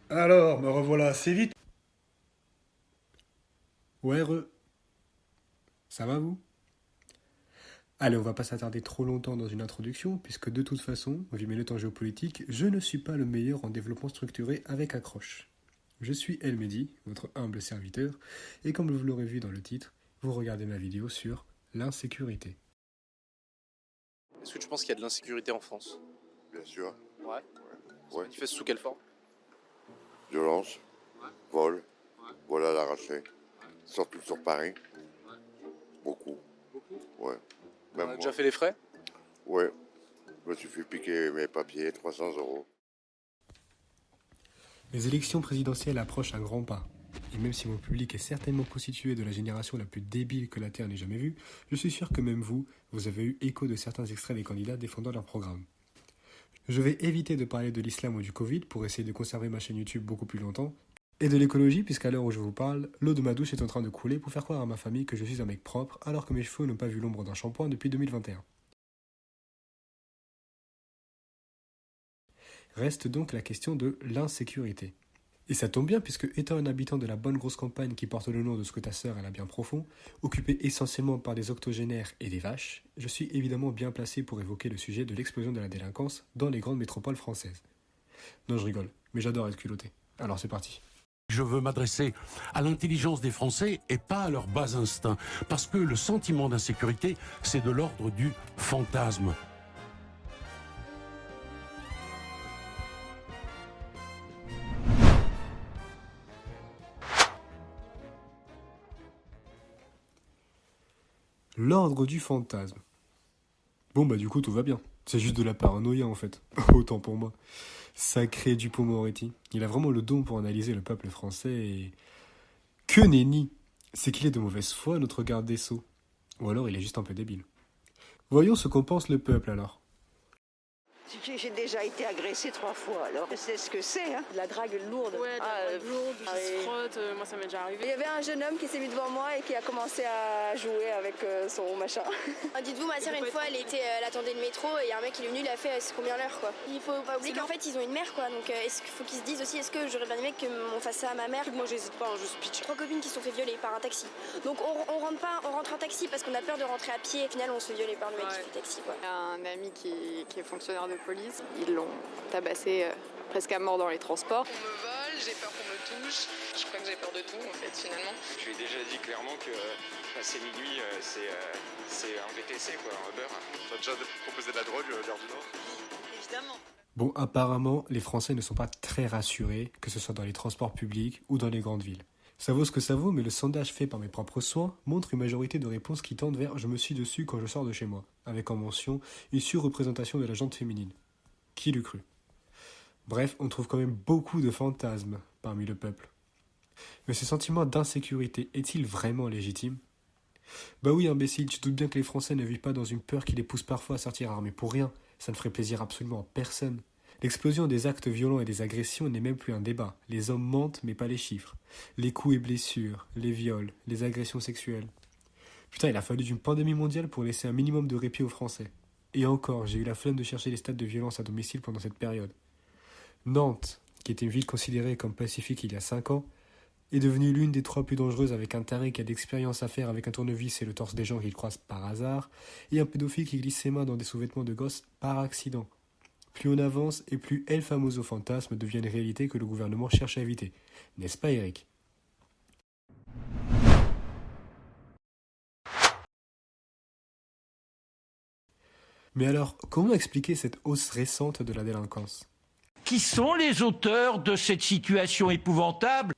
Alors, me revoilà assez vite. Ouais, ça va vous? Allez, on va pas s'attarder trop longtemps dans une introduction, puisque de toute façon, vu mes notes en géopolitique, je ne suis pas le meilleur en développement structuré avec accroche. Je suis El Mehdi, votre humble serviteur, et comme vous l'aurez vu dans le titre, vous regardez ma vidéo sur l'insécurité. Est-ce que tu penses qu'il y a de l'insécurité en France? Bien sûr. Ouais. Ça se Ouais. manifeste sous quelle forme? Violence, vol, vol à l'arraché. Surtout sur Paris. Beaucoup. Beaucoup. Ouais. On Même a moi. déjà fait les frais? Ouais. Je me suis fait piquer mes papiers, 300 euros. Les élections présidentielles approchent à grands pas. Et même si mon public est certainement constitué de la génération la plus débile que la Terre n'ait jamais vue, je suis sûr que même vous, vous avez eu écho de certains extraits des candidats défendant leur programme. Je vais éviter de parler de l'islam ou du Covid pour essayer de conserver ma chaîne YouTube beaucoup plus longtemps, et de l'écologie puisqu'à l'heure où je vous parle, l'eau de ma douche est en train de couler pour faire croire à ma famille que je suis un mec propre alors que mes cheveux n'ont pas vu l'ombre d'un shampoing depuis 2021. Reste donc la question de l'insécurité. Et ça tombe bien puisque, étant un habitant de la bonne grosse campagne qui porte le nom de ce que ta sœur elle a bien profond, occupé essentiellement par des octogénaires et des vaches, je suis évidemment bien placé pour évoquer le sujet de l'explosion de la délinquance dans les grandes métropoles françaises. Non, je rigole, mais j'adore être culotté. Alors c'est parti. Je veux m'adresser à l'intelligence des Français et pas à leur bas instinct, parce que le sentiment d'insécurité, c'est de l'ordre du fantasme. L'ordre du fantasme. Bon bah du coup tout va bien. C'est juste de la paranoïa en fait. Autant pour moi. Sacré Dupond-Moretti. Il a vraiment le don pour analyser le peuple français et... Que nenni! C'est qu'il est de mauvaise foi notre garde des Sceaux. Ou alors il est juste un peu débile. Voyons ce qu'en pense le peuple alors. J'ai déjà été agressée 3 fois, alors je sais ce que c'est. Hein. De la drague lourde. Ouais, de la drague lourde, qui se frotte, moi ça m'est déjà Il arrivé. y avait un jeune homme qui s'est mis devant moi et qui a commencé à jouer avec son machin. Dites-vous, ma soeur, une fois, elle attendait le métro et un mec il est venu, il a fait c'est combien l'heure quoi. Il faut pas oublier qu'en fait ils ont une mère quoi, donc est-ce qu'il faut qu'ils se disent aussi est-ce que j'aurais bien aimé qu'on fasse ça à ma mère. Moi j'hésite pas, je pitch. 3 copines qui se sont fait violer par un taxi. Donc on rentre en taxi parce qu'on a peur de rentrer à pied. Au final on se fait violer par le mec qui fait taxi quoi. Il y a un ami qui est fonctionnaire de police. Ils l'ont tabassé presque à mort dans les transports. On me vole, j'ai peur qu'on me touche. Je crois que j'ai peur de tout en fait finalement. Je lui ai déjà dit clairement que passer minuit c'est un VTC quoi, un Uber. T'as déjà proposé de la drogue l'heure du Nord? Évidemment. Bon, apparemment, les Français ne sont pas très rassurés, que ce soit dans les transports publics ou dans les grandes villes. Ça vaut ce que ça vaut, mais le sondage fait par mes propres soins montre une majorité de réponses qui tendent vers « je me suis dessus quand je sors de chez moi », avec en mention une surreprésentation de la gente féminine. Qui l'eût cru? Bref, on trouve quand même beaucoup de fantasmes parmi le peuple. Mais ce sentiment d'insécurité est-il vraiment légitime? Bah oui, imbécile, tu doutes bien que les Français ne vivent pas dans une peur qui les pousse parfois à sortir armés pour rien. Ça ne ferait plaisir absolument à personne. L'explosion des actes violents et des agressions n'est même plus un débat. Les hommes mentent, mais pas les chiffres. Les coups et blessures, les viols, les agressions sexuelles. Putain, il a fallu d'une pandémie mondiale pour laisser un minimum de répit aux Français. Et encore, j'ai eu la flemme de chercher les stats de violence à domicile pendant cette période. Nantes, qui était une ville considérée comme pacifique il y a 5 ans, est devenue l'une des 3 plus dangereuses avec un taré qui a d'expérience à faire avec un tournevis et le torse des gens qu'il croise par hasard, et un pédophile qui glisse ses mains dans des sous-vêtements de gosse par accident. Plus on avance et plus El Famoso fantasme devient une réalité que le gouvernement cherche à éviter. N'est-ce pas, Eric? Mais alors, comment expliquer cette hausse récente de la délinquance? Qui sont les auteurs de cette situation épouvantable?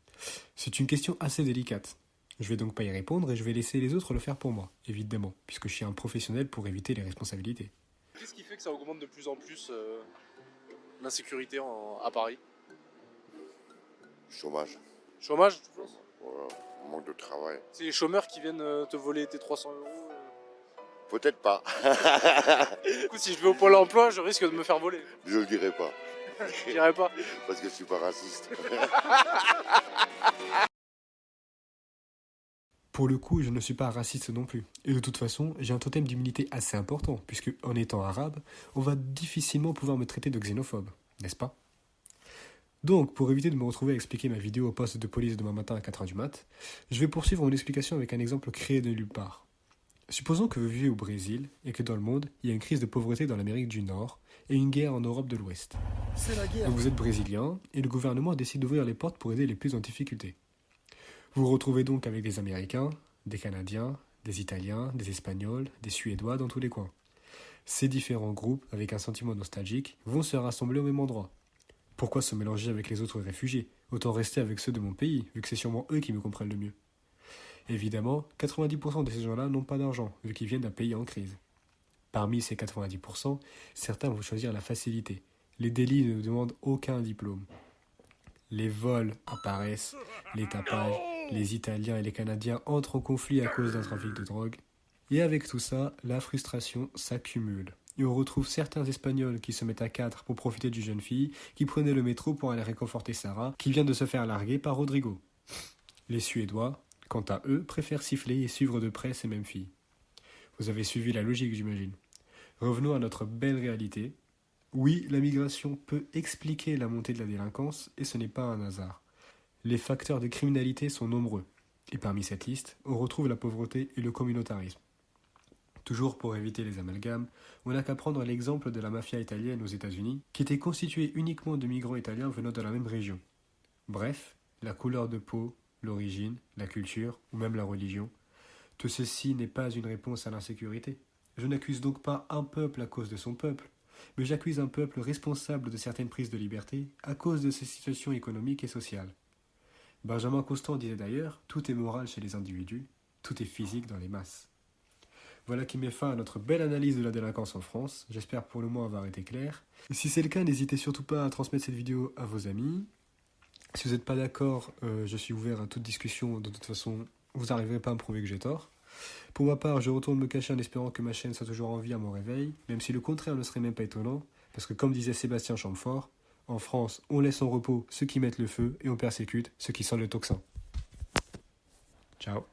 C'est une question assez délicate. Je vais donc pas y répondre et je vais laisser les autres le faire pour moi, évidemment, puisque je suis un professionnel pour éviter les responsabilités. Qu'est-ce qui fait que ça augmente de plus en plus l'insécurité à Paris? Chômage. Chômage, tu penses? Voilà. Manque de travail. C'est les chômeurs qui viennent te voler tes 300 euros. Peut-être pas. Du coup, si je vais au Pôle emploi, je risque de me faire voler. Je le dirai pas. Je dirais pas. Parce que je suis pas raciste. Pour le coup, je ne suis pas raciste non plus. Et de toute façon, j'ai un totem d'immunité assez important, puisque en étant arabe, on va difficilement pouvoir me traiter de xénophobe, n'est-ce pas? Donc, pour éviter de me retrouver à expliquer ma vidéo au poste de police demain matin à 4h du mat, je vais poursuivre mon explication avec un exemple créé de nulle part. Supposons que vous vivez au Brésil et que dans le monde, il y a une crise de pauvreté dans l'Amérique du Nord et une guerre en Europe de l'Ouest. C'est la guerre. Donc vous êtes brésilien et le gouvernement décide d'ouvrir les portes pour aider les plus en difficulté. Vous vous retrouvez donc avec des Américains, des Canadiens, des Italiens, des Espagnols, des Suédois dans tous les coins. Ces différents groupes, avec un sentiment nostalgique, vont se rassembler au même endroit. Pourquoi se mélanger avec les autres réfugiés? Autant rester avec ceux de mon pays, vu que c'est sûrement eux qui me comprennent le mieux. Évidemment, 90% de ces gens-là n'ont pas d'argent, vu qu'ils viennent d'un pays en crise. Parmi ces 90%, certains vont choisir la facilité. Les délits ne demandent aucun diplôme. Les vols apparaissent, les tapages, les Italiens et les Canadiens entrent en conflit à cause d'un trafic de drogue. Et avec tout ça, la frustration s'accumule. Et on retrouve certains Espagnols qui se mettent à 4 pour profiter d'une jeune fille qui prenait le métro pour aller réconforter Sarah, qui vient de se faire larguer par Rodrigo. Les Suédois, quant à eux, préfèrent siffler et suivre de près ces mêmes filles. Vous avez suivi la logique, j'imagine. Revenons à notre belle réalité. Oui, la migration peut expliquer la montée de la délinquance, et ce n'est pas un hasard. Les facteurs de criminalité sont nombreux. Et parmi cette liste, on retrouve la pauvreté et le communautarisme. Toujours pour éviter les amalgames, on n'a qu'à prendre l'exemple de la mafia italienne aux États-Unis, qui était constituée uniquement de migrants italiens venant de la même région. Bref, la couleur de peau, l'origine, la culture ou même la religion, tout ceci n'est pas une réponse à l'insécurité. Je n'accuse donc pas un peuple à cause de son peuple, mais j'accuse un peuple responsable de certaines prises de liberté à cause de ses situations économiques et sociales. Benjamin Constant disait d'ailleurs « Tout est moral chez les individus, tout est physique dans les masses ». Voilà qui met fin à notre belle analyse de la délinquance en France. J'espère pour le moins avoir été clair. Et si c'est le cas, n'hésitez surtout pas à transmettre cette vidéo à vos amis. Si vous n'êtes pas d'accord, je suis ouvert à toute discussion. De toute façon, vous n'arriverez pas à me prouver que j'ai tort. Pour ma part, je retourne me cacher en espérant que ma chaîne soit toujours en vie à mon réveil, même si le contraire ne serait même pas étonnant, parce que comme disait Sébastien Champfort, en France, on laisse en repos ceux qui mettent le feu et on persécute ceux qui sentent le tocsin. Ciao.